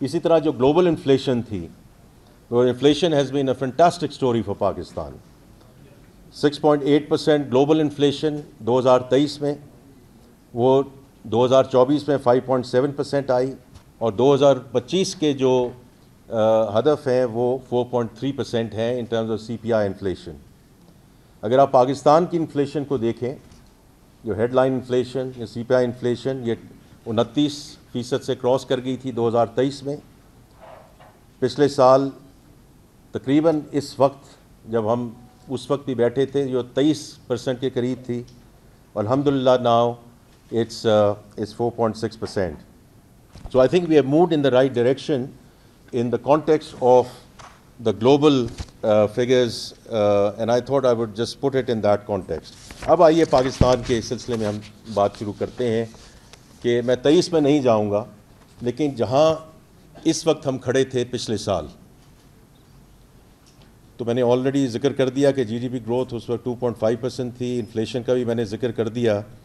اسی طرح جو گلوبل انفلیشن تھی، وہ inflation has been a fantastic story for Pakistan. 6.8% global inflation 2023 میں، وہ 2024 میں 5.7% آئی، اور 2025 کے جو ہدف ہیں وہ 4.3% ہیں in terms of C P I inflation. اگر آپ پاکستان کی انفلیشن کو دیکھیں، جو ہیڈ لائن انفلیشن یا سی پی آئی انفلیشن، یہ 29% سے کراس کر گئی تھی 2023 میں. پچھلے سال تقریباً اس وقت جب ہم اس وقت بھی بیٹھے تھے جو 23% کے قریب تھی. الحمدللہ now it's 4.6%. So I think we have moved in the right direction in the context of the global figures, and I thought I would just put it in that context. اب آئیے پاکستان کے سلسلے میں ہم بات شروع کرتے ہیں کہ میں 23 میں نہیں جاؤں گا، لیکن جہاں اس وقت ہم کھڑے تھے پچھلے سال، تو میں نے آلریڈی ذکر کر دیا کہ جی ڈی پی گروتھ اس وقت 2.5% تھی. انفلیشن کا بھی میں نے ذکر کر دیا.